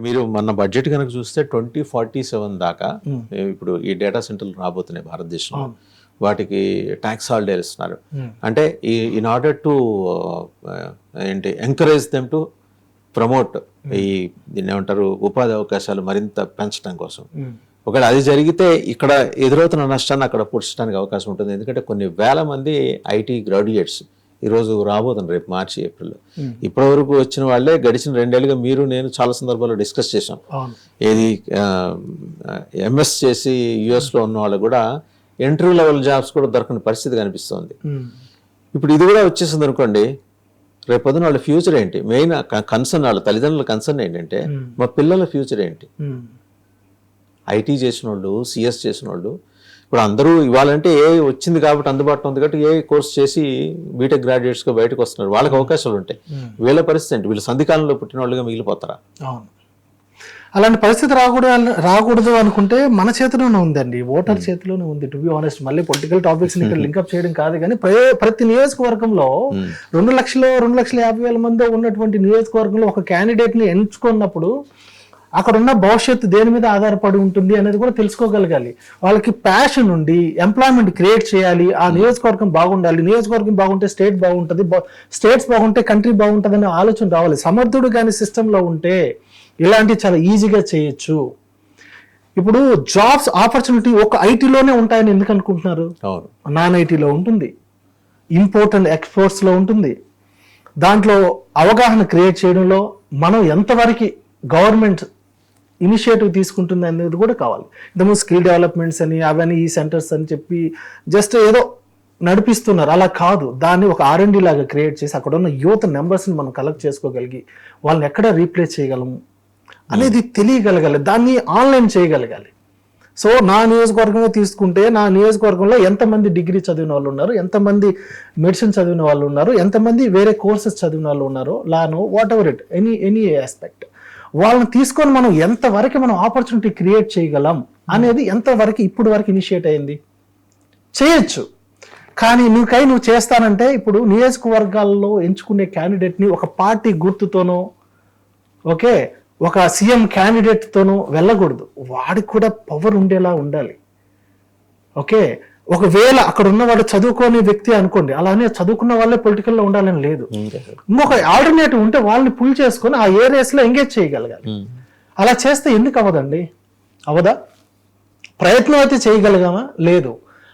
మీరు మన బడ్జెట్ కనుక చూస్తే 2047 దాకా ఇప్పుడు ఈ డేటా సెంటర్లు రాబోతున్నాయి భారతదేశంలో. వాటికి ట్యాక్స్ హాలిడే ఇస్తున్నారు. అంటే in order to encourage them to promote దీన్ని ఏమంటారు ఉపాధి అవకాశాలు మరింత పెంచడం కోసం. ఒకవేళ అది జరిగితే ఇక్కడ ఎదురవుతున్న నష్టాన్ని అక్కడ పూడ్చడానికి అవకాశం ఉంటుంది. ఎందుకంటే కొన్ని వేల మంది ఐటీ గ్రాడ్యుయేట్స్ ఈరోజు రాబోతున్నారు రేపు మార్చి ఏప్రిల్లో. ఇప్పటి వరకు వచ్చిన వాళ్ళే గడిచిన 2 ఏళ్ళుగా మీరు నేను చాలా సందర్భాల్లో డిస్కస్ చేసాం. ఏది ఎంఎస్ చేసి యుఎస్లో ఉన్న వాళ్ళు కూడా ఎంట్రీ లెవెల్ జాబ్స్ కూడా దొరకని పరిస్థితి కనిపిస్తుంది. ఇప్పుడు ఇది కూడా వచ్చేసింది అనుకోండి, రేపు పొద్దున వాళ్ళ ఫ్యూచర్ ఏంటి? మెయిన్ కన్సర్న్ వాళ్ళ తల్లిదండ్రుల కన్సర్న్ ఏంటంటే మా పిల్లల ఫ్యూచర్ ఏంటి? ఐటీ చేసిన వాళ్ళు, సిఎస్ చేసిన వాళ్ళు ఇప్పుడు అందరూ ఇవ్వాలంటే ఏ వచ్చింది కాబట్టి అందుబాటులో ఉంది కాబట్టి ఏ కోర్స్ చేసి బీటెక్ గ్రాడ్యుయేట్స్గా బయటకు వస్తున్నారు. వాళ్ళకి అవకాశాలు ఉంటాయి. వీళ్ళ పరిస్థితి ఏంటి? వీళ్ళు సంధికాలంలో పుట్టిన వాళ్ళుగా మిగిలిపోతారా? అవును, అలాంటి పరిస్థితి రాకూడదు అనుకుంటే మన చేతిలోనే ఉందండి, ఓటర్ చేతిలోనే ఉంది. టు బి ఆనెస్ట్, మళ్ళీ పొలిటికల్ టాపిక్స్ ఇక్కడ లింకప్ చేయడం కాదు కానీ ప్రతి నియోజకవర్గంలో 2,50,000 మంది ఉన్నటువంటి నియోజకవర్గంలో ఒక క్యాండిడేట్ ని ఎంచుకున్నప్పుడు అక్కడ ఉన్న భవిష్యత్తు దేని మీద ఆధారపడి ఉంటుంది అనేది కూడా తెలుసుకోగలగాలి. వాళ్ళకి ప్యాషన్ ఉండి ఎంప్లాయ్మెంట్ క్రియేట్ చేయాలి. ఆ నియోజకవర్గం బాగుండాలి, నియోజకవర్గం బాగుంటే స్టేట్ బాగుంటుంది, స్టేట్స్ బాగుంటే కంట్రీ బాగుంటుంది అనే ఆలోచన రావాలి. సమర్థుడు కానీ సిస్టంలో ఉంటే ఇలాంటివి చాలా ఈజీగా చేయొచ్చు. ఇప్పుడు జాబ్స్ ఆపర్చునిటీ ఒక ఐటీలోనే ఉంటాయని ఎందుకు అనుకుంటున్నారు? నాన్ ఐటీలో ఉంటుంది, ఇంపోర్ట్ అండ్ ఎక్స్పోర్ట్స్లో ఉంటుంది. దాంట్లో అవగాహన క్రియేట్ చేయడంలో మనం ఎంతవరకు గవర్నమెంట్ ఇనిషియేటివ్ తీసుకుంటుంది అనేది కూడా కావాలి. ఇంతకుముందు స్కిల్ డెవలప్మెంట్స్ అని అవన్నీ ఈ సెంటర్స్ అని చెప్పి జస్ట్ ఏదో నడిపిస్తున్నారు, అలా కాదు. దాన్ని ఒక R&D లాగా క్రియేట్ చేసి అక్కడ ఉన్న యూత్ నెంబర్స్ని మనం కలెక్ట్ చేసుకోగలిగి వాళ్ళని ఎక్కడ రీప్లేస్ చేయగలము అనేది తెలియగలగాలి. దాన్ని ఆన్లైన్ చేయగలగాలి. సో నా నియోజకవర్గంగా తీసుకుంటే నా నియోజకవర్గంలో ఎంతమంది డిగ్రీ చదివిన వాళ్ళు ఉన్నారు, ఎంతమంది మెడిసిన్ చదివిన వాళ్ళు ఉన్నారు, ఎంతమంది వేరే కోర్సెస్ చదివిన వాళ్ళు ఉన్నారు, లానో whatever it any aspect, వాళ్ళని తీసుకొని మనం ఎంతవరకు మనం ఆపర్చునిటీ క్రియేట్ చేయగలం అనేది ఎంతవరకు ఇప్పుడు వరకు ఇనిషియేట్ అయింది చేయొచ్చు. కానీ నువ్వు చేస్తానంటే ఇప్పుడు నియోజకవర్గాల్లో ఎంచుకునే క్యాండిడేట్ని ఒక పార్టీ గుర్తుతోనో ఓకే ఒక సీఎం క్యాండిడేట్తోనో వెళ్ళకూడదు. వాడికి కూడా పవర్ ఉండేలా ఉండాలి. ఓకే, ఒకవేళ అక్కడ ఉన్నవాడు చదువుకోని వ్యక్తి అనుకోండి, అలానే చదువుకున్న వాళ్ళే పొలిటికల్లో ఉండాలని లేదు. ఇంకొక ఆల్టర్నేటివ్ ఉంటే వాళ్ళని పుల్ చేసుకొని ఆ ఏరియాస్లో ఎంగేజ్ చేయగలగాలి. అలా చేస్తే ఎందుకు అవ్వదండి? అవదా? ప్రయత్నం అయితే చేయగలిగామా? లేదు.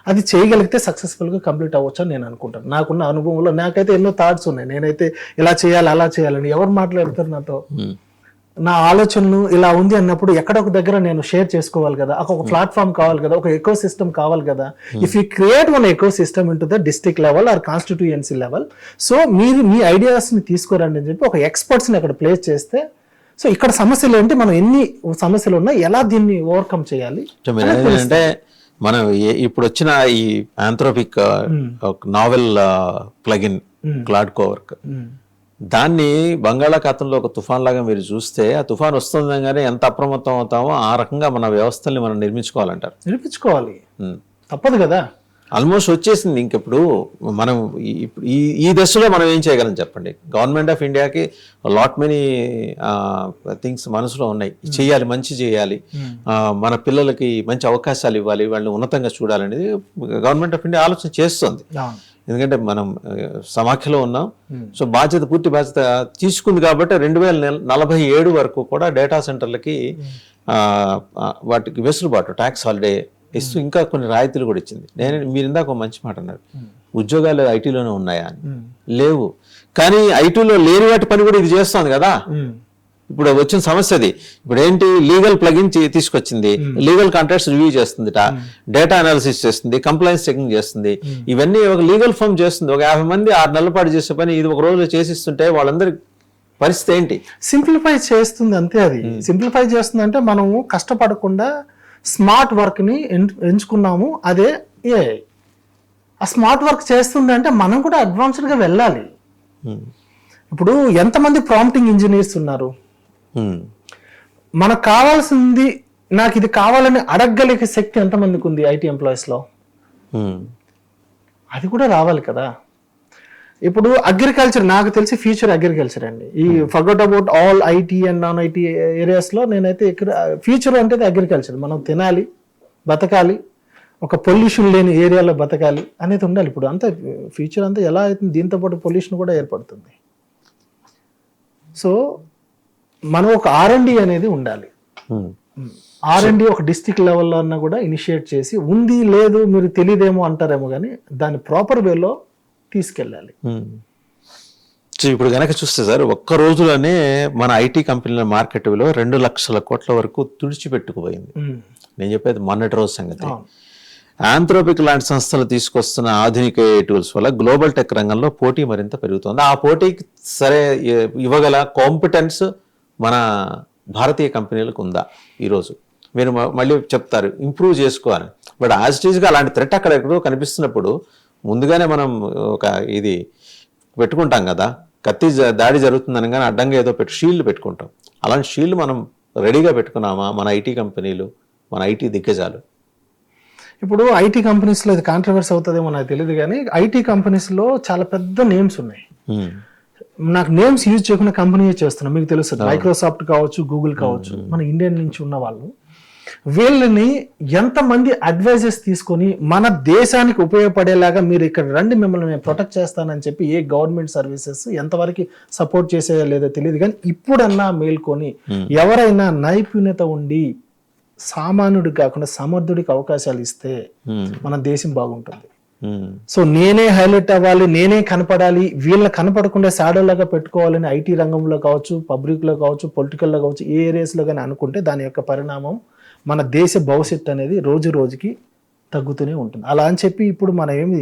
అది చేయగలిగితే సక్సెస్ఫుల్గా కంప్లీట్ అవ్వచ్చు అని నేను అనుకుంటాను. నాకున్న అనుభవంలో నాకైతే ఎన్నో థాట్స్ ఉన్నాయి. నేనైతే ఇలా చేయాలి అలా చేయాలని ఎవరు మాట్లాడతారు నాతో? నా ఆలోచనలు ఇలా ఉంది అన్నప్పుడు ఎక్కడ ఒక దగ్గర నేను షేర్ చేసుకోవాలి కదా, ఒక ప్లాట్ఫామ్ కావాలి కదా, ఒక ఎకో సిస్టమ్ కావాలి కదా. If you create one ecosystem in to the district level or constituency level, so మీరు మీ ఐడియాస్ని తీసుకురండి అని చెప్పి ఒక ఎక్స్పర్ట్స్ని అక్కడ ప్లేస్ చేస్తే, సో ఇక్కడ సమస్యలు ఏంటి, మనం ఎన్ని సమస్యలు ఉన్నాయి, ఎలా దీన్ని ఓవర్కమ్ చేయాలి అంటే మనం ఇప్పుడు వచ్చిన ఈ Anthropic novel plugin Claude Cowork, దాన్ని బంగాళాఖాతంలో ఒక తుఫాన్ లాగా మీరు చూస్తే ఆ తుఫాన్ వస్తుందగానే ఎంత అప్రమత్తం అవుతామో ఆ రకంగా మన వ్యవస్థల్ని మనం నిర్మించుకోవాలి. తప్పదు కదా. ఆల్మోస్ట్ వచ్చేసింది. ఇంకెప్పుడు మనం ఈ దశలో మనం ఏం చేయగలం చెప్పండి? గవర్నమెంట్ ఆఫ్ ఇండియాకి లాట్ మెనీ థింగ్స్ మనసులో ఉన్నాయి. చేయాలి, మంచి చేయాలి, మన పిల్లలకి మంచి అవకాశాలు ఇవ్వాలి, వాళ్ళని ఉన్నతంగా చూడాలనేది గవర్నమెంట్ ఆఫ్ ఇండియా ఆలోచన చేస్తుంది. ఎందుకంటే మనం సమాఖ్యలో ఉన్నాం. సో పూర్తి బాధ్యత తీసుకుంది కాబట్టి 2047 వరకు కూడా డేటా సెంటర్లకి వాటికి వెసులుబాటు ట్యాక్స్ హాలిడే ఇస్తూ ఇంకా కొన్ని రాయితీలు కూడా ఇచ్చింది. మీరు ఇందాక ఒక మంచి మాట అన్నారు, ఉద్యోగాలు ఐటీలోనే ఉన్నాయా అని. లేవు. కానీ ఐటీలో లేని వాటి పని కూడా ఇది చేస్తుంది కదా. ఇప్పుడు వచ్చిన సమస్య అది. ఇప్పుడు ఏంటి, లీగల్ ప్లగిన్ తీసుకొచ్చింది, లీగల్ కాంట్రాక్ట్స్ రివ్యూ చేస్తుంది, డేటా అనాలిసిస్ చేస్తుంది, కంప్లైన్స్ చెకింగ్ చేస్తుంది. ఇవన్నీ ఒక లీగల్ ఫర్మ్ చేస్తుంది. ఒక 50 మంది 6 నెలల పాటు చేసే పని ఇది ఒక రోజు చేసిస్తుంటే వాళ్ళందరి పరిస్థితి ఏంటి? సింప్లిఫై చేస్తుంది అంతే. అది సింప్లిఫై చేస్తుంది అంటే మనము కష్టపడకుండా స్మార్ట్ వర్క్ని ఎంచుకున్నాము, అదే ఏఐ. ఆ స్మార్ట్ వర్క్ చేస్తుంది అంటే మనం కూడా అడ్వాన్స్డ్గా వెళ్ళాలి. ఇప్పుడు ఎంతమంది ప్రాంప్టింగ్ ఇంజనీర్స్ ఉన్నారు? మనకు కావాల్సింది, నాకు ఇది కావాలని అడగగలిగే శక్తి ఎంతమందికి ఉంది ఐటీ ఎంప్లాయీస్లో? అది కూడా రావాలి కదా. ఇప్పుడు అగ్రికల్చర్ నాకు తెలిసి ఫ్యూచర్ అగ్రికల్చర్ అండి. ఈ forget about all IT and non IT ఏరియాస్లో నేనైతే ఫ్యూచర్ అంటే అగ్రికల్చర్. మనం తినాలి, బతకాలి, ఒక పొల్యూషన్ లేని ఏరియాలో బతకాలి అనేది ఉండాలి. ఇప్పుడు అంతా ఫ్యూచర్ అంతా ఎలా అవుతుంది, దీంతో పాటు పొల్యూషన్ కూడా ఏర్పడుతుంది. సో మనం ఒక R&D అనేది ఉండాలి. R&D ఒక డిస్ట్రిక్ట్ లెవెల్లో అన్నా కూడా ఇనిషియేట్ చేసి, ఉంది లేదు మీరు తెలియదేమో అంటారేమో కానీ దాన్ని ప్రాపర్ వేలో తీసుకెళ్ళాలి. సో ఇప్పుడు కనుక చూస్తే సార్, ఒక్క రోజులోనే మన ఐటీ కంపెనీల మార్కెట్ విలువ 2 లక్షల కోట్ల వరకు తుడిచిపెట్టుకుపోయింది. నేను చెప్పేది మొన్నటి రోజు సంగతి. ఆంథ్రోపిక్ లాంటి సంస్థలు తీసుకొస్తున్న ఆధునిక టూల్స్ వల్ల గ్లోబల్ టెక్ రంగంలో పోటీ మరింత పెరుగుతుంది. ఆ పోటీకి సరే ఇవ్వగల కాంపిటెన్స్ మన భారతీయ కంపెనీలకు ఉందా? ఈరోజు మీరు మళ్ళీ చెప్తారు ఇంప్రూవ్ చేసుకోవాలి, బట్ యాజ్ ఇట్ ఈస్గా అలాంటి థ్రెట్ అక్కడెక్కడో కనిపిస్తున్నప్పుడు ముందుగానే మనం ఒక ఇది పెట్టుకుంటాం కదా, కత్తి దాడి జరుగుతుందని కానీ అడ్డంగా ఏదో షీల్డ్ పెట్టుకుంటాం. అలాంటి షీల్డ్ మనం రెడీగా పెట్టుకున్నామా మన ఐటీ కంపెనీలు, మన ఐటీ దిగ్గజాలు? ఇప్పుడు ఐటీ కంపెనీస్లో ఇది కాంట్రవర్సీ అవుతుందేమో నాకు తెలియదు కానీ ఐటీ కంపెనీస్లో చాలా పెద్ద నేమ్స్ ఉన్నాయి. నాకు నేమ్స్ యూజ్ చేయకుండా కంపెనీ చేస్తున్నాం, మీకు తెలుసు. మైక్రోసాఫ్ట్ కావచ్చు, గూగుల్ కావచ్చు, మన ఇండియన్ నుంచి ఉన్న వాళ్ళు. వీళ్ళని ఎంతమంది అడ్వైజెస్ తీసుకొని మన దేశానికి ఉపయోగపడేలాగా మీరు ఇక్కడ రండి, మిమ్మల్ని నేను ప్రొటెక్ట్ చేస్తానని చెప్పి ఏ గవర్నమెంట్ సర్వీసెస్ ఎంతవరకు సపోర్ట్ చేసే లేదో తెలియదు కానీ ఇప్పుడన్నా మేల్కొని ఎవరైనా నైపుణ్యత ఉండి సామాన్యుడికి కాకుండా సమర్థుడికి అవకాశాలు ఇస్తే మన దేశం బాగుంటుంది. సో నేనే హైలైట్ అవ్వాలి, నేనే కనపడాలి, వీళ్ళని కనపడకుండా షాడోలాగా పెట్టుకోవాలని ఐటీ రంగంలో కావచ్చు, పబ్లిక్లో కావచ్చు, పొలిటికల్లో కావచ్చు, ఏ ఏరియాస్లో కానీ అనుకుంటే దాని యొక్క పరిణామం మన దేశ భవిష్యత్తు అనేది రోజు రోజుకి తగ్గుతూనే ఉంటుంది. అలా అని చెప్పి ఇప్పుడు మనం ఏమి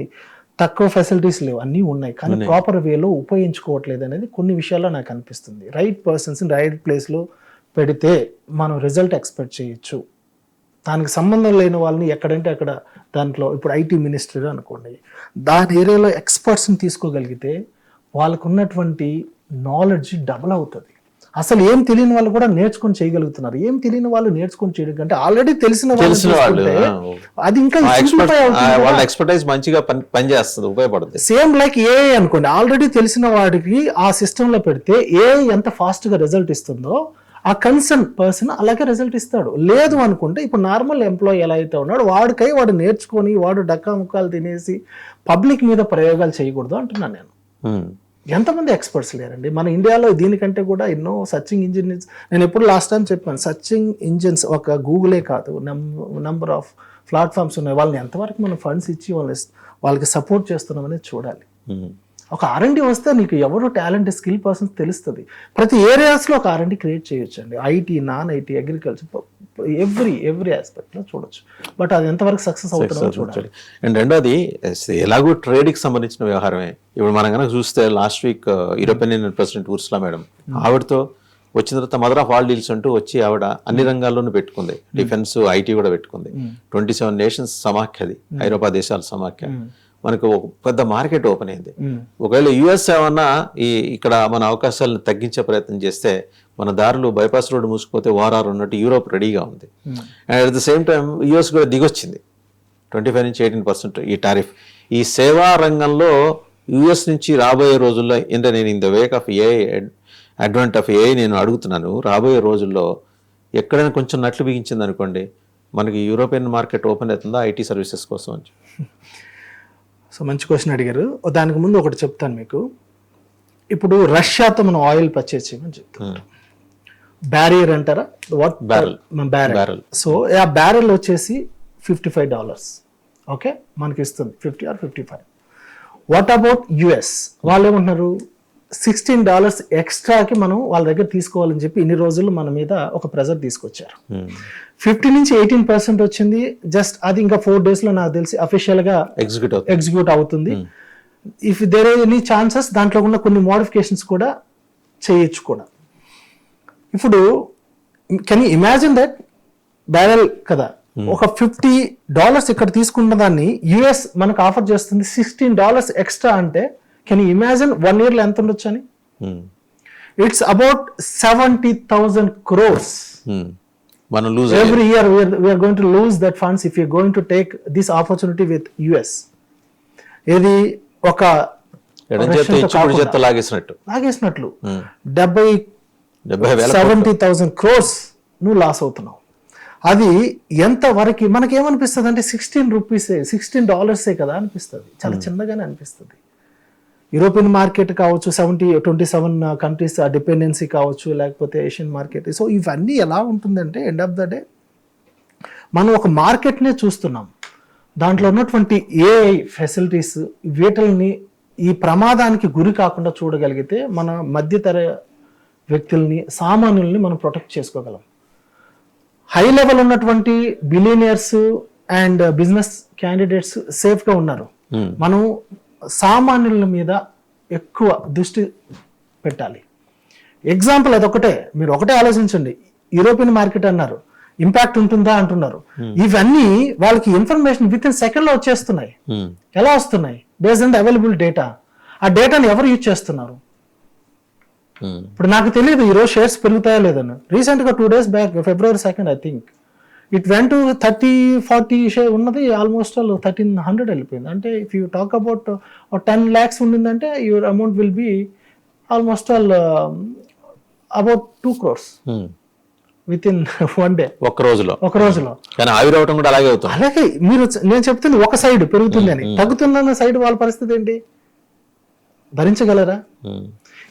తక్కువ ఫెసిలిటీస్ లేవు, అన్నీ ఉన్నాయి కానీ ప్రాపర్ వేలో ఉపయోగించుకోవట్లేదు అనేది కొన్ని విషయాల్లో నాకు అనిపిస్తుంది. రైట్ పర్సన్స్ రైట్ ప్లేస్లో పెడితే మనం రిజల్ట్ ఎక్స్పెక్ట్ చేయొచ్చు. దానికి సంబంధం లేని వాళ్ళని ఎక్కడంటే అక్కడ దాంట్లో ఇప్పుడు ఐటీ మినిస్టర్ అనుకోండి, దాని ఏరియాలో ఎక్స్పర్ట్స్ని తీసుకోగలిగితే వాళ్ళకు ఉన్నటువంటి నాలెడ్జ్ డబుల్ అవుతుంది. అసలు ఏం తెలియని వాళ్ళు కూడా నేర్చుకొని చేయగలుగుతున్నారు. ఏం తెలియని వాళ్ళు నేర్చుకొని చేయడం కంటే ఆల్రెడీ తెలిసిన వాళ్ళు అది ఇంకా ఎక్స్పర్టైజ్ మంచిగా పనిచేస్తుంది, ఉపయోగపడుతుంది. సేమ్ లైక్ ఏఐ అనుకోండి, ఆల్రెడీ తెలిసిన వాడికి ఆ సిస్టంలో పెడితే ఏఐ ఎంత ఫాస్ట్గా రిజల్ట్ ఇస్తుందో ఆ కన్సర్న్ పర్సన్ అలాగే రిజల్ట్ ఇస్తాడు. లేదు అనుకుంటే ఇప్పుడు నార్మల్ ఎంప్లాయీ ఎలా అయితే ఉన్నాడు వాడు నేర్చుకొని వాడు డక్కా ముక్కాలు తినేసి పబ్లిక్ మీద ప్రయోగాలు చేయకూడదు అంటున్నాను నేను. ఎంతమంది ఎక్స్పర్ట్స్ లేరండి మన ఇండియాలో? దీనికంటే కూడా ఎన్నో సర్చింగ్ ఇంజిన్స్, నేను ఎప్పుడు లాస్ట్ టైం చెప్పాను, సర్చింగ్ ఇంజిన్స్ ఒక గూగులే కాదు, నెంబర్ ఆఫ్ ప్లాట్ఫామ్స్ ఉన్నాయి. వాళ్ళని ఎంతవరకు మనం ఫండ్స్ ఇచ్చి వాళ్ళకి సపోర్ట్ చేస్తున్నాం అనేది చూడాలి. ఒక R&D వస్తే నీకు ఎవరు టాలెంట్ స్కిల్ పర్సన్స్ తెలుస్తుంది. ప్రతి ఏరియాస్లో ఒక R&D క్రియేట్ చేయొచ్చు అండి. IT, non IT, agriculture, every ఆస్పెక్ట్లో చూడొచ్చు. బట్ అది ఎంతవరకు సక్సెస్ అవుతుందో చూడాలి. అండ్ రెండోది ఎలాగో ట్రేడ్కి సంబంధించిన వ్యవహారమే. ఇప్పుడు మనం కనుక చూస్తే last week European union president Ursula madam, ఆవిడతో వచ్చిన తర్వాత మదర్ ఆఫ్ ఆల్ డీల్స్ అంటూ వచ్చి ఆవిడ అన్ని రంగాల్లోనూ పెట్టుకుంది. డిఫెన్స్, ఐటీ కూడా పెట్టుకుంది. 27 నేషన్స్ సమాఖ్యది, ఐరోపా దేశాల సమాఖ్య. మనకు ఒక పెద్ద మార్కెట్ ఓపెన్ అయింది. ఒకవేళ యుఎస్ ఏమన్నా ఇక్కడ మన అవకాశాలను తగ్గించే ప్రయత్నం చేస్తే మన దారులు బైపాస్ రోడ్డు మూసుకుపోతే వారారు ఉన్నట్టు యూరోప్ రెడీగా ఉంది. And at the same time US కూడా దిగొచ్చింది 25 నుంచి 18% ఈ టారిఫ్. ఈ సేవా రంగంలో యుఎస్ నుంచి రాబోయే రోజుల్లో అంటే నేను in the Wake of AI, advent of AI నేను అడుగుతున్నాను, రాబోయే రోజుల్లో ఎక్కడైనా కొంచెం నట్లు బిగించింది అనుకోండి, మనకి యూరోపియన్ మార్కెట్ ఓపెన్ అవుతుందా ఐటీ సర్వీసెస్ కోసం అని? సో మంచి క్వశ్చన్ అడిగారు. దానికి ముందు ఒకటి చెప్తాను మీకు. ఇప్పుడు రష్యాతో మనం ఆయిల్ పర్చేజ్ చేయమని చెప్తాం. బ్యారియర్ అంటారా? What barrel. సో ఆ బ్యారెల్ వచ్చేసి $55. ఓకే, మనకి ఇస్తుంది 50 or 55. What about US? వాళ్ళు ఏమంటున్నారు, $16 ఎక్స్ట్రాకి మనం వాళ్ళ దగ్గర తీసుకోవాలని చెప్పి ఇన్ని రోజులు మన మీద ఒక ప్రెజర్ తీసుకొచ్చారు. 50 నుంచి 18% వచ్చింది. జస్ట్ అది ఇంకా 4 daysలో నాకు తెలిసి అఫీషియల్ గా ఎగ్జిక్యూట్ అవుతుంది. If there are any chances దాంట్లో ఉన్న కొన్ని మోడిఫికేషన్స్ కూడా చేయొచ్చు కూడా. ఇప్పుడు can you imagine that barrel కదా, ఒక $50 ఇక్కడ తీసుకున్న దాన్ని యుఎస్ మనకు ఆఫర్ చేస్తుంది $16 ఎక్స్ట్రా అంటే కెన్ యూ ఇమాజిన్ 1 yearలో ఎంత ఉండొచ్చు అని? It's about 70,000 crores. Every year we are going to lose that funds if we are going to take this opportunity with US. ఇది ఒక ఎడం చేత్తో ఇచ్చి కుడి చేత్తో లాగేసినట్లు ఉమ్. 70,000 crores నువ్వు లాస్ అవుతున్నావు. అది ఎంత వరకు మనకేమనిపిస్తుంది అంటే $16 కదా అనిపిస్తుంది, చాలా చిన్నగానే అనిపిస్తుంది. యూరోపియన్ మార్కెట్ కావచ్చు, 27 కంట్రీస్ డిపెండెన్సీ కావచ్చు, లేకపోతే ఏషియన్ మార్కెట్. సో ఇవన్నీ ఎలా ఉంటుందంటే ఎండ్ ఆఫ్ ద డే మనం ఒక మార్కెట్నే చూస్తున్నాం, దాంట్లో ఉన్నటువంటి ఏఐ ఫెసిలిటీస్ వీటిల్ని ఈ ప్రమాదానికి గురి కాకుండా చూడగలిగితే మన మధ్యతర వ్యక్తుల్ని, సామాన్యుల్ని మనం ప్రొటెక్ట్ చేసుకోగలం. హై లెవెల్ ఉన్నటువంటి బిలియనియర్స్ అండ్ బిజినెస్ క్యాండిడేట్స్ సేఫ్గా ఉన్నారు. మనం సామాన్యుల మీద ఎక్కువ దృష్టి పెట్టాలి. ఎగ్జాంపుల్ అదొకటే, మీరు ఒకటే ఆలోచించండి. యూరోపియన్ మార్కెట్ అన్నారు, ఇంపాక్ట్ ఉంటుందా అంటున్నారు. ఇవన్నీ వాళ్ళకి ఇన్ఫర్మేషన్ విత్ ఇన్ సెకండ్ లో వచ్చేస్తున్నాయి. ఎలా వస్తున్నాయి? Based on available data. ఆ డేటాని ఎవరు యూజ్ చేస్తున్నారు? ఇప్పుడు నాకు తెలియదు ఈరోజు షేర్స్ పెరుగుతాయా లేదని. రీసెంట్ గా 2 days back, February 2nd I think, it went to 30-40 share ఉన్నది, ఆల్మోస్ట్ 1300 వెళ్ళిపోయింది. అంటే if you talk about 10 lakhs ఉండిందంటే your amount will be almost about 2 crores within 1 day. ఒక రోజులో కానీ ఆవిరవటం కూడా అలాగే అవుతుంది. అలాగే నేను చెప్తుంది ఒక సైడ్ పెరుగుతుంది అని, తగ్గుతున్న సైడ్ వాళ్ళ పరిస్థితి ఏంటి? భరించగలరా?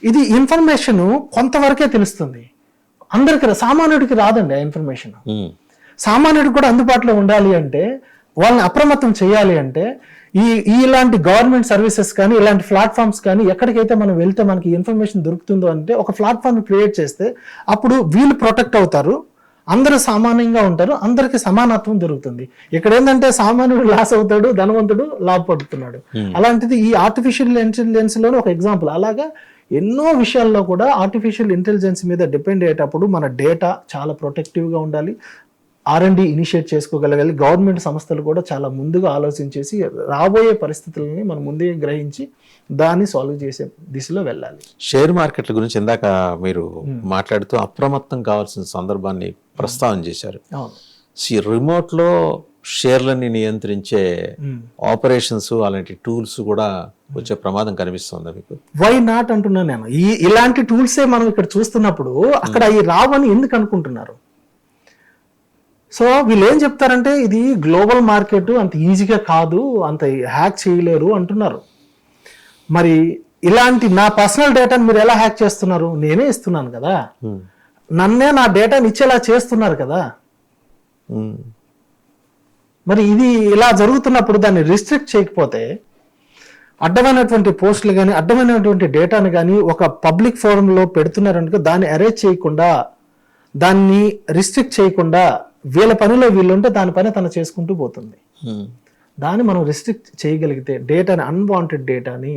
ఇది ఇన్ఫర్మేషన్ కొంతవరకే తెలుస్తుంది, అందరికి సామాన్యుడికి రాదండి ఆ ఇన్ఫర్మేషన్. సామాన్యుడికి కూడా అందుబాటులో ఉండాలి అంటే, వాళ్ళని అప్రమత్తం చేయాలి అంటే, ఇలాంటి గవర్నమెంట్ సర్వీసెస్ కానీ, ఇలాంటి ప్లాట్ఫామ్స్ కానీ ఎక్కడికైతే మనం వెళ్తే మనకి ఇన్ఫర్మేషన్ దొరుకుతుందో అంటే ఒక ప్లాట్ఫామ్ క్రియేట్ చేస్తే అప్పుడు వీళ్ళు ప్రొటెక్ట్ అవుతారు, అందరూ సామాన్యంగా ఉంటారు, అందరికి సమానత్వం దొరుకుతుంది. ఇక్కడ ఏంటంటే సామాన్యుడు లాస్ అవుతాడు, ధనవంతుడు లాభపడుతున్నాడు. అలాంటిది ఈ ఆర్టిఫిషియల్ ఇంటెలిజెన్స్ లోనే ఒక ఎగ్జాంపుల్. అలాగా ఎన్నో విషయాల్లో కూడా ఆర్టిఫిషియల్ ఇంటెలిజెన్స్ మీద డిపెండ్ అయ్యేటప్పుడు మన డేటా చాలా ప్రొటెక్టివ్గా ఉండాలి. R&D initiate చేసుకోగలగాలి. గవర్నమెంట్ సంస్థలు కూడా చాలా ముందుగా ఆలోచించేసి రాబోయే పరిస్థితులని మనం ముందే గ్రహించి దాన్ని సాల్వ్ చేసే దిశలో వెళ్ళాలి. షేర్ మార్కెట్ల గురించి ఇందాక మీరు మాట్లాడుతూ అప్రమత్తం కావాల్సిన సందర్భాన్ని ప్రస్తావన చేశారు. రిమోట్లో షేర్లని నియంత్రించే ఆపరేషన్స్, అలాంటి టూల్స్ కూడా వచ్చే ప్రమాదం కనిపిస్తుంది మీకు? వై నాట్ అంటున్నాను నేను. ఇలాంటి టూల్సే మనం ఇక్కడ చూస్తున్నప్పుడు అక్కడ ఈ రావని ఎందుకు అనుకుంటున్నారు? సో వీళ్ళు ఏం చెప్తారంటే ఇది గ్లోబల్ మార్కెట్, అంత ఈజీగా కాదు, అంత హ్యాక్ చేయలేరు అంటున్నారు. మరి ఇలాంటి నా పర్సనల్ డేటాని మీరు ఎలా హ్యాక్ చేస్తున్నారు? నేనే ఇస్తున్నాను కదా, నన్నే నా డేటాని ఇచ్చేలా చేస్తున్నారు కదా. మరి ఇది ఇలా జరుగుతున్నప్పుడు దాన్ని రిస్ట్రిక్ట్ చేయకపోతే, అడ్డమైనటువంటి పోస్టులు కానీ, అడ్డమైనటువంటి డేటాను కానీ ఒక పబ్లిక్ ఫోరంలో పెడుతున్నారనుకో, దాన్ని అరేంజ్ చేయకుండా, దాన్ని రిస్ట్రిక్ట్ చేయకుండా, వీళ్ళ పనిలో వీళ్ళుంటే దాని పని తను చేసుకుంటూ పోతుంది. దాన్ని మనం రిస్ట్రిక్ట్ చేయగలిగితే, డేటాని, అన్వాంటెడ్ డేటాని,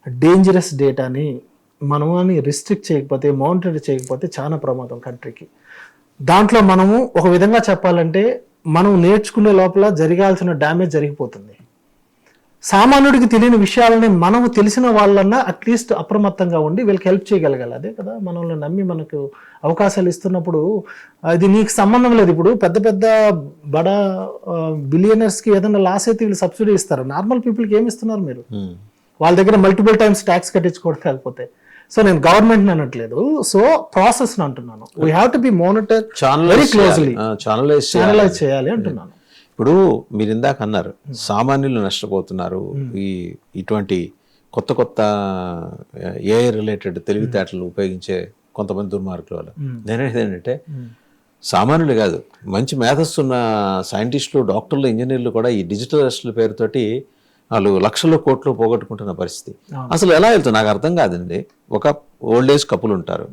డేంజరస్ డేటాని మనము రిస్ట్రిక్ట్ చేయకపోతే, మానిటర్ చేయకపోతే చాలా ప్రమాదం కంట్రీకి. దాంట్లో మనము ఒక విధంగా చెప్పాలంటే మనం నేర్చుకునే లోపల జరగాల్సిన డ్యామేజ్ జరిగిపోతుంది. సామాన్యుడికి తెలియని విషయాలని మనము తెలిసిన వాళ్ళన్నా అట్లీస్ట్ అప్రమత్తంగా ఉండి వీళ్ళకి హెల్ప్ చేయగలగాలి. అదే కదా మనల్ని నమ్మి మనకు అవకాశాలు ఇస్తున్నప్పుడు. ఇది నీకు సంబంధం లేదు. ఇప్పుడు పెద్ద పెద్ద బడా బిలియనర్స్కి ఏదైనా లాస్ అయితే వీళ్ళు సబ్సిడీ ఇస్తారు. నార్మల్ పీపుల్కి ఏమి ఇస్తున్నారు మీరు? వాళ్ళ దగ్గర మల్టిపుల్ టైమ్స్ ట్యాక్స్ కట్టించుకోవడం కాకపోతే. సో నేను గవర్నమెంట్ అనట్లేదు, సో ప్రాసెస్ అంటున్నాను. We have to be monitor very closely, channelise చేయాలి అంటున్నాను. ఇప్పుడు మీరు ఇందాక అన్నారు సామాన్యులు నష్టపోతున్నారు ఇటువంటి కొత్త కొత్త ఏఐ రిలేటెడ్ తెలివితేటలు ఉపయోగించే కొంతమంది దుర్మార్గుల వల్ల. నేనేది ఏంటంటే సామాన్యులు కాదు, మంచి మేధస్సున్న సైంటిస్టులు, డాక్టర్లు, ఇంజనీర్లు కూడా ఈ డిజిటల్ అరెస్టుల పేరుతోటి వాళ్ళు లక్షల కోట్లు పోగొట్టుకుంటున్న పరిస్థితి. అసలు ఎలా వెళ్తుంది నాకు అర్థం కాదండి. ఒక ఓల్డ్ ఏజ్ కపుల్ ఉంటారు,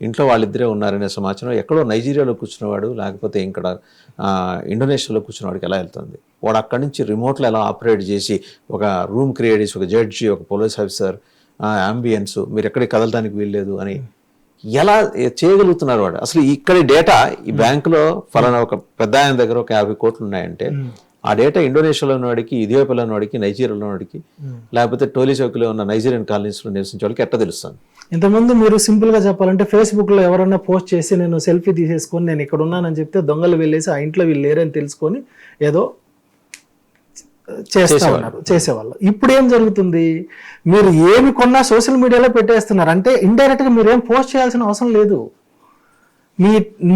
ఇంట్లో వాళ్ళిద్దరే ఉన్నారనే సమాచారం ఎక్కడో నైజీరియాలో కూర్చున్నవాడు, లేకపోతే ఇక్కడ ఇండోనేషియాలో కూర్చున్నవాడికి ఎలా వెళ్తుంది? వాడు అక్కడి నుంచి రిమోట్లో ఎలా ఆపరేట్ చేసి ఒక రూమ్ క్రియేట్ చేసి ఒక జడ్జి, ఒక పోలీస్ ఆఫీసర్, అంబియన్స్, మీరు ఎక్కడికి కదలడానికి వీల్లేదు అని ఎలా చేయగలుగుతున్నారు వాడు? అసలు ఇక్కడ డేటా ఈ బ్యాంకులో ఫలానా ఒక పెద్ద ఆయన దగ్గర ఒక 50 కోట్లు ఉన్నాయంటే ఆ డేటా ఇండోనేషియాలో ఉన్నవాడికి, ఇథియోపియాలో ఉన్నవాడికి, నైజీరియాలో ఉన్నవాడికి, లేకపోతే టోలీ చౌక్లో ఉన్న నైజీరియన్ కాలనీస్లో నివసించే వాళ్ళకి ఎట్లా తెలుస్తుంది? ఇంతకుముందు మీరు సింపుల్గా చెప్పాలంటే ఫేస్బుక్లో ఎవరైనా పోస్ట్ చేసి నేను సెల్ఫీ తీసేసుకొని నేను ఇక్కడ ఉన్నానని చెప్తే దొంగలు వెళ్ళేసి ఆ ఇంట్లో వీళ్ళు లేరని తెలుసుకొని ఏదో చేసేవాళ్ళు. ఇప్పుడు ఏం జరుగుతుంది, మీరు ఏమి కొన్నా సోషల్ మీడియాలో పెట్టేస్తున్నారు. అంటే ఇండైరెక్ట్ గా మీరు ఏం పోస్ట్ చేయాల్సిన అవసరం లేదు.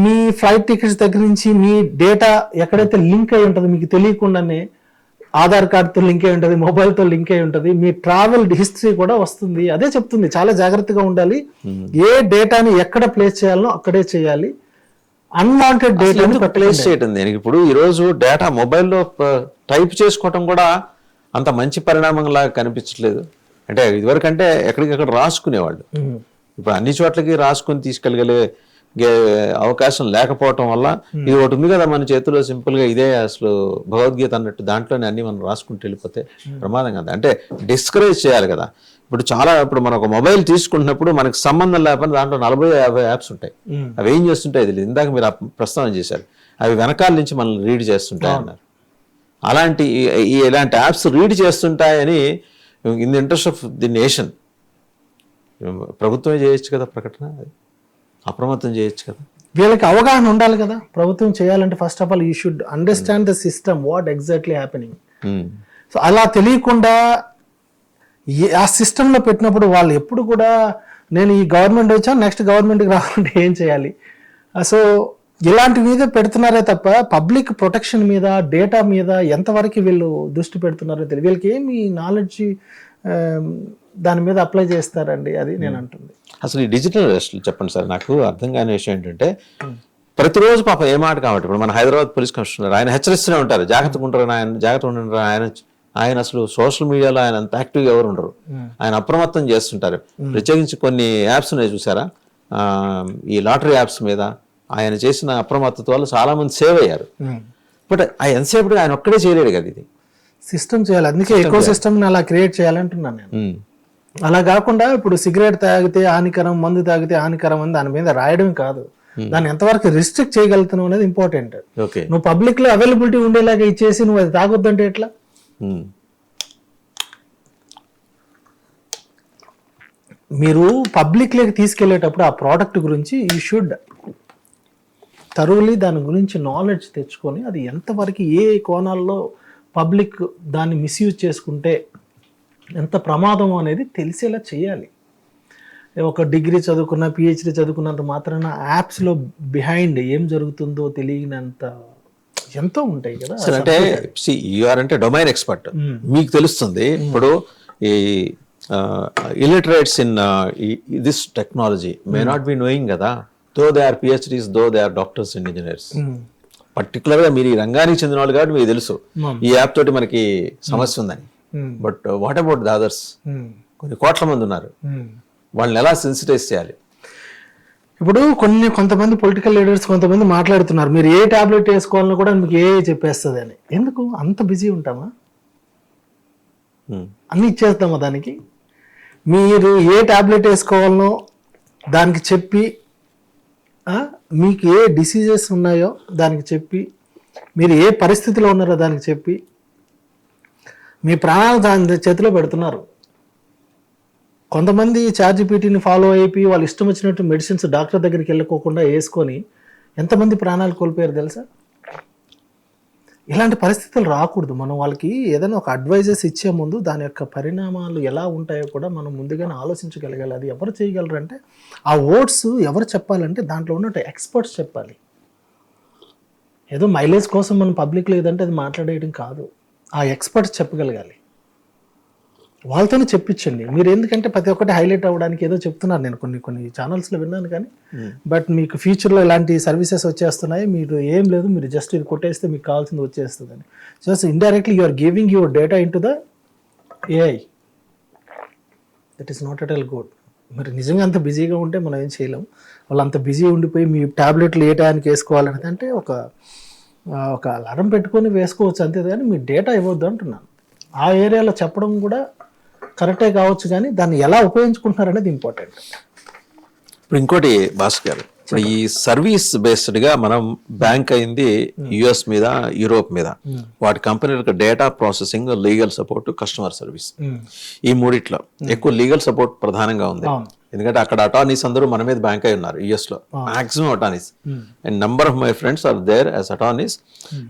మీ ఫ్లైట్ టికెట్స్ దగ్గర నుంచి మీ డేటా ఎక్కడైతే లింక్ అయి ఉంటుందో మీకు తెలియకుండానే ఆధార్ కార్డుతో లింక్ అయి ఉంటుంది, మొబైల్తో లింక్ అయి ఉంటుంది, మీ ట్రావెల్ హిస్టరీ కూడా వస్తుంది. అదే చెప్తుంది, చాలా జాగ్రత్తగా ఉండాలి. ఏ డేటాని ఎక్కడ ప్లేస్ చేయాలో అక్కడే చేయాలి. అన్వాంటెడ్ డేటాని ప్లేస్ చేయడం దేనికి? ఇప్పుడు ఈ రోజు డేటా మొబైల్లో టైప్ చేసుకోవటం కూడా అంత మంచి పరిణామంలా కనిపించట్లేదు. అంటే ఇదివరకంటే ఎక్కడికక్కడ రాసుకునేవాళ్ళు, ఇప్పుడు అన్ని చోట్లకి రాసుకుని తీసుకెళ్ళగలే అవకాశం లేకపోవటం వల్ల ఇది ఒకటి ఉంది కదా మన చేతిలో, సింపుల్ గా ఇదే అసలు భగవద్గీత అన్నట్టు దాంట్లోనే అన్ని మనం రాసుకుంటూ వెళ్ళిపోతే ప్రమాదం కదా. అంటే డిస్కరేజ్ చేయాలి కదా. ఇప్పుడు మనం ఒక మొబైల్ తీసుకుంటున్నప్పుడు మనకు సంబంధం లేకపోతే దాంట్లో 40-50 యాప్స్ ఉంటాయి. అవి ఏం చేస్తుంటాయి తెలియదు. ఇందాక మీరు ప్రస్తావన చేశారు, అవి వెనకాల నుంచి మనల్ని రీడ్ చేస్తుంటాయి అన్నారు. ఇలాంటి యాప్స్ రీడ్ చేస్తుంటాయని in the interest of the nation ప్రభుత్వమే చేయొచ్చు కదా ప్రకటన, అప్రమత్తం చేయొచ్చు కదా. వీళ్ళకి అవగాహన ఉండాలి కదా ప్రభుత్వం చేయాలంటే. First of all you should understand the system, what exactly happening. So అలా తెలియకుండా ఆ సిస్టంలో పెట్టినప్పుడు వాళ్ళు ఎప్పుడు కూడా నేను ఈ గవర్నమెంట్ వచ్చాను నెక్స్ట్ గవర్నమెంట్కి రావాలంటే ఏం చేయాలి. సో ఇలాంటి మీద పెడుతున్నారే తప్ప పబ్లిక్ ప్రొటెక్షన్ మీద, డేటా మీద ఎంతవరకు వీళ్ళు దృష్టి పెడుతున్నారో తెలియదు. వీళ్ళకి ఏమి నాలెడ్జ్ దాని మీద అప్లై చేస్తారండి, అది నేను అంటుంది. అసలు ఈ డిజిటల్ అరెస్టులు చెప్పండి సార్. నాకు అర్థం కాని విషయం ఏంటంటే ప్రతిరోజు పాప ఏ మాట కాబట్టి ఇప్పుడు మన హైదరాబాద్ పోలీస్ కమిషనర్ ఆయన హెచ్చరిస్తూనే ఉంటారు, జాగ్రత్తగా ఉంటారు జాగ్రత్తగా ఉంటారు. ఆయన అసలు సోషల్ మీడియాలో ఆయన అంత యాక్టివ్గా ఎవరు ఉండరు, ఆయన అప్రమత్తం చేస్తుంటారు. ప్రత్యేకించి కొన్ని యాప్స్ ఉన్నాయి చూసారా, ఈ లాటరీ యాప్స్ మీద ఆయన చేసిన అప్రమత్తత వల్ల చాలా మంది సేవ్ అయ్యారు. బట్ ఎంతసేపు ఆయన ఒక్కడే చేయలేడు కదా, ఇది సిస్టమ్ చేయాలి. అందుకే ఎకో సిస్టమ్ అలా క్రియేట్ చేయాలంటున్నాను నేను. అలా కాకుండా ఇప్పుడు సిగరెట్ తాగితే హానికరం, మందు తాగితే హానికరం అని దాని మీద రాయడం కాదు, దాన్ని ఎంతవరకు రిస్ట్రిక్ట్ చేయగలుగుతున్నావు అనేది ఇంపార్టెంట్. నువ్వు పబ్లిక్ లో అవైలబిలిటీ ఉండేలాగా ఇచ్చేసి నువ్వు అది తాగొద్దంటే ఎట్లా? మీరు పబ్లిక్ లోకి తీసుకెళ్లేటప్పుడు ఆ ప్రోడక్ట్ గురించి యూ షుడ్ థరోలీ దాని గురించి నాలెడ్జ్ తెచ్చుకొని అది ఎంతవరకు ఏ కోణాల్లో పబ్లిక్ దాన్ని మిస్యూజ్ చేసుకుంటే ఎంత ప్రమాదం అనేది తెలిసేలా చేయాలి. ఒక డిగ్రీ చదువుకున్న, పిహెచ్డి చదువుకున్నంత మాత్రాన యాప్స్లో బిహైండ్ ఏం జరుగుతుందో తెలియనంత ఎంతో ఉంటాయి కదా. అంటే యూఆర్ అంటే డొమైన్ ఎక్స్పర్ట్, మీకు తెలుస్తుంది. ఇప్పుడు ఈ illiterates in this technology may not be knowing కదా, though they are PhDs, though they are doctors and engineers. Particular గా మీరు ఈ రంగానికి చెందిన వాళ్ళు కాబట్టి మీకు తెలుసు ఈ యాప్ తోటి మనకి సమస్య ఉందని. But what about the others? కొన్ని కోట్ల మంది ఉన్నారు, వాళ్ళని ఎలా సెన్సిటైజ్ చేయాలి? ఇప్పుడు కొంతమంది పొలిటికల్ లీడర్స్ కొంతమంది మాట్లాడుతున్నారు, మీరు ఏ టాబ్లెట్ వేసుకోవాలని కూడా మీకు ఏ చెప్పేస్తుంది అని. ఎందుకు అంత బిజీ ఉంటామా? అన్ని ఇచ్చేస్తామా దానికి? మీరు ఏ టాబ్లెట్ వేసుకోవాలనో దానికి చెప్పి, మీకు ఏ డిసీజెస్ ఉన్నాయో దానికి చెప్పి, మీరు ఏ పరిస్థితిలో ఉన్నారో దానికి చెప్పి, మీ ప్రాణాలు దాని చేతిలో పెడుతున్నారు. కొంతమంది చాట్‌జీపీటీని ఫాలో అయిపోయి వాళ్ళు ఇష్టం వచ్చినట్టు మెడిసిన్స్ డాక్టర్ దగ్గరికి వెళ్ళకోకుండా వేసుకొని ఎంతమంది ప్రాణాలు కోల్పోయారు తెలుసా? ఇలాంటి పరిస్థితులు రాకూడదు. మనం వాళ్ళకి ఏదైనా ఒక అడ్వైజెస్ ఇచ్చే ముందు దాని యొక్క పరిణామాలు ఎలా ఉంటాయో కూడా మనం ముందుగానే ఆలోచించగలగాలి. అది ఎవరు చేయగలరంటే, ఆ వర్డ్స్ ఎవరు చెప్పాలంటే దాంట్లో ఉన్నట్టు ఎక్స్పర్ట్స్ చెప్పాలి. ఏదో మైలేజ్ కోసం మనం పబ్లిక్ లేదంటే అది మాట్లాడేయడం కాదు, ఆ ఎక్స్పర్ట్స్ చెప్పగలగాలి. వాళ్ళతోనే చెప్పించండి. మీరు ఎందుకంటే ప్రతి ఒక్కటి హైలైట్ అవ్వడానికి ఏదో చెప్తున్నారు. నేను కొన్ని ఛానల్స్లో విన్నాను కానీ, బట్ మీకు ఫ్యూచర్లో ఇలాంటి సర్వీసెస్ వచ్చేస్తున్నాయి, మీరు ఏం లేదు, మీరు జస్ట్ ఇది కొట్టేస్తే మీకు కావాల్సింది వచ్చేస్తుందని. Just indirectly you are giving your data in to the AI. That is not at all good. మరి నిజంగా అంత బిజీగా ఉంటే మనం ఏం చేయలేం. వాళ్ళు అంత బిజీ ఉండిపోయి మీ ట్యాబ్లెట్లు ఏ టైంకి వేసుకోవాలనేది అంటే ఒక అలారం పెట్టుకొని వేసుకోవచ్చు అంతే, కానీ మీ డేటా ఇవ్వద్దు అంటున్నాను. ఆ ఏరియాలో చెప్పడం కూడా కరెక్టే కావచ్చు, కానీ దాన్ని ఎలా ఉపయోగించుకుంటున్నారు అనేది ఇంపార్టెంట్. ఇప్పుడు ఇంకోటి భాస్కర్ గారు, ఇప్పుడు ఈ సర్వీస్ బేస్డ్ గా మనం బ్యాంక్ అయింది యుఎస్ మీద, యూరోప్ మీద. వాటి కంపెనీలకు data processing, legal support, customer service, ఈ మూడిట్లో ఎక్కువ లీగల్ సపోర్ట్ ప్రధానంగా ఉంది. ఎందుకంటే అక్కడ అటార్నీస్ అందరూ మన మీద బ్యాంక్ అయి ఉన్నారు యుఎస్ లో, maximum attorneys. And number of my friends are there as attorneys.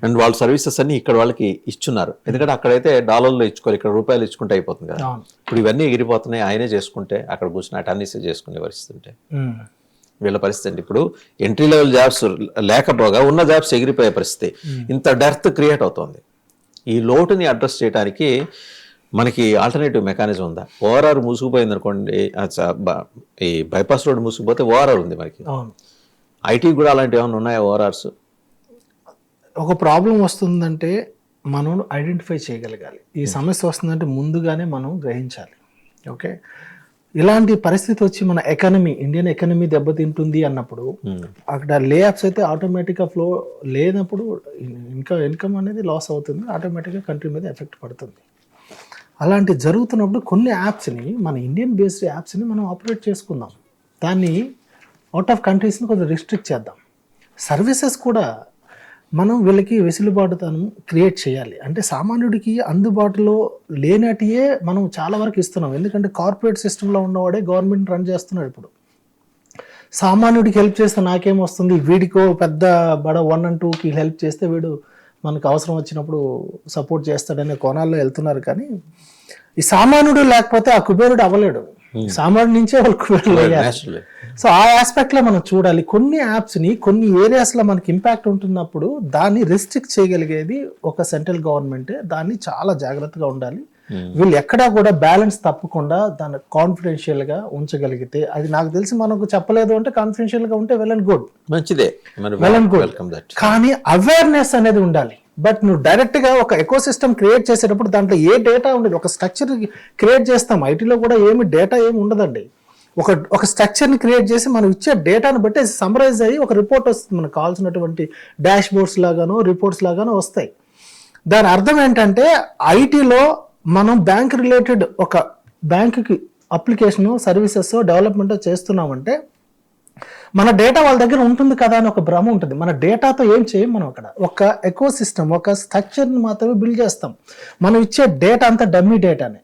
And వాళ్ళ సర్వీసెస్ అన్ని ఇక్కడ వాళ్ళకి ఇచ్చున్నారు. ఎందుకంటే అక్కడైతే డాలర్లో ఇచ్చుకోవాలి, ఇక్కడ రూపాయలు ఇచ్చుకుంటే అయిపోతుంది కదా. ఇప్పుడు ఇవన్నీ ఎగిరిపోతున్నాయి. ఆయనే చేసుకుంటే అక్కడ కూర్చుని అటార్నీసే చేసుకునే పరిస్థితి ఉంటే వీళ్ళ పరిస్థితి అండి. ఇప్పుడు ఎంట్రీ లెవెల్ జాబ్స్ లేకపోగా ఉన్న జాబ్స్ ఎగిరిపోయే పరిస్థితి. ఇంత డెర్త్ క్రియేట్ అవుతుంది. ఈ లోటుని అడ్రస్ చేయడానికి మనకి ఆల్టర్నేటివ్ మెకానిజం ఉందా? ఓఆర్ఆర్ మూసుకుపోయింది అనుకోండి, ఈ బైపాస్ రోడ్ మూసుకుపోతే ఓఆర్ఆర్ ఉంది మనకి. ఐటీ కూడా అలాంటివి ఏమైనా ఉన్నాయా ఓఆర్ఆర్స్? ఒక ప్రాబ్లం వస్తుందంటే మనం ఐడెంటిఫై చేయగలగాలి. ఈ సమస్య వస్తుందంటే ముందుగానే మనం గ్రహించాలి. ఓకే, ఇలాంటి పరిస్థితి వచ్చి మన ఎకానమీ, ఇండియన్ ఎకానమీ దెబ్బతింటుంది అన్నప్పుడు అక్కడ లే ఆఫ్స్ అయితే ఆటోమేటిక్గా ఫ్లో లేనప్పుడు ఇన్కమ్ అనేది లాస్ అవుతుంది, ఆటోమేటిక్గా కంట్రీ మీద ఎఫెక్ట్ పడుతుంది. అలాంటి జరుగుతున్నప్పుడు కొన్ని యాప్స్ని, మన ఇండియన్ బేస్డ్ యాప్స్ని మనం ఆపరేట్ చేసుకుందాం. దాన్ని అవుట్ ఆఫ్ కంట్రీస్ని కొంచెం రిస్ట్రిక్ట్ చేద్దాం. సర్వీసెస్ కూడా మనం వీళ్ళకి వెసులుబాటుతనం క్రియేట్ చేయాలి. అంటే సామాన్యుడికి అందుబాటులో లేనటియే మనం చాలా వరకు ఇస్తున్నాం. ఎందుకంటే కార్పొరేట్ సిస్టంలో ఉన్నవాడే గవర్నమెంట్ రన్ చేస్తున్నాడు. ఇప్పుడు సామాన్యుడికి హెల్ప్ చేస్తే నాకేం వస్తుంది, వీడికో పెద్ద బడ 1 and 2కి హెల్ప్ చేస్తే వీడు మనకు అవసరం వచ్చినప్పుడు సపోర్ట్ చేస్తాడనే కోణాల్లో వెళ్తున్నారు. కానీ ఈ సామాన్యుడు లేకపోతే ఆ కుబేరుడు అవ్వలేడు. సామాన్యుడి నుంచే వాళ్ళు కుబేరుడు అయ్యారు. సో ఆ ఆస్పెక్ట్లో మనం చూడాలి. కొన్ని యాప్స్ని కొన్ని ఏరియాస్లో మనకి ఇంపాక్ట్ ఉంటున్నప్పుడు దాన్ని రెస్ట్రిక్ట్ చేయగలిగేది ఒక సెంట్రల్ గవర్నమెంటే. దాన్ని చాలా జాగ్రత్తగా ఉండాలి. వీళ్ళు ఎక్కడా కూడా బ్యాలెన్స్ తప్పకుండా దాన్ని కాన్ఫిడెన్షియల్గా ఉంచగలిగితే, అది నాకు తెలిసి మనకు చెప్పలేదు అంటే కాన్ఫిడెన్షియల్గా ఉంటే వెల్ అండ్ గుడ్, మంచిదే, వెల్ అండ్ గుడ్. కానీ అవేర్నెస్ అనేది ఉండాలి. బట్ నువ్వు డైరెక్ట్గా ఒక ఎకో సిస్టమ్ క్రియేట్ చేసేటప్పుడు దాంట్లో ఏ డేటా ఉండదు. ఒక స్ట్రక్చర్ క్రియేట్ చేస్తాం, ఐటీలో కూడా ఏమి డేటా ఏమి ఉండదండి. ఒక స్ట్రక్చర్ని క్రియేట్ చేసి మనం ఇచ్చే డేటాను బట్టి సమ్మరైజ్ అయ్యి ఒక రిపోర్ట్ వస్తుంది. మనకు కావాల్సినటువంటి డాష్ బోర్డ్స్ లాగానో రిపోర్ట్స్ లాగానో వస్తాయి. దాని అర్థం ఏంటంటే ఐటీలో మనం బ్యాంక్ రిలేటెడ్ ఒక బ్యాంకుకి అప్లికేషన్ సర్వీసెస్ డెవలప్మెంట్ చేస్తున్నామంటే మన డేటా వాళ్ళ దగ్గర ఉంటుంది కదా అని ఒక భ్రమ ఉంటుంది. మన డేటాతో ఏం చేయం మనం. అక్కడ ఒక ఎకో సిస్టమ్, ఒక స్ట్రక్చర్ని మాత్రమే బిల్డ్ చేస్తాం. మనం ఇచ్చే డేటా అంతా డమ్మీ డేటానే.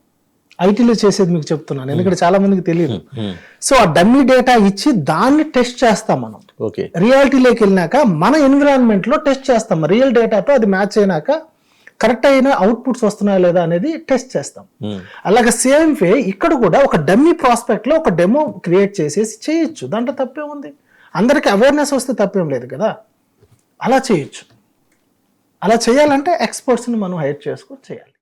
ఐటీలో చేసేది మీకు చెప్తున్నాను, ఎందుకంటే చాలా మందికి తెలియదు. సో ఆ డమ్మీ డేటా ఇచ్చి దాన్ని టెస్ట్ చేస్తాం మనం. రియాలిటీలోకి వెళ్ళినాక మన ఎన్విరాన్మెంట్ లో టెస్ట్ చేస్తాం. రియల్ డేటాతో అది మ్యాచ్ అయినాక కరెక్ట్ అయిన అవుట్పుట్స్ వస్తున్నాయా లేదా అనేది టెస్ట్ చేస్తాం. అలాగే సేమ్ వే ఇక్కడ కూడా ఒక డమ్మీ ప్రాస్పెక్ట్ లో ఒక డెమో క్రియేట్ చేసేసి చేయొచ్చు. దాంట్లో తప్పే ఉంది. అందరికి అవేర్నెస్ వస్తే తప్పేం లేదు కదా. అలా చేయొచ్చు. అలా చేయాలంటే ఎక్స్పర్ట్స్ని మనం హైర్ చేసుకొని చేయాలి.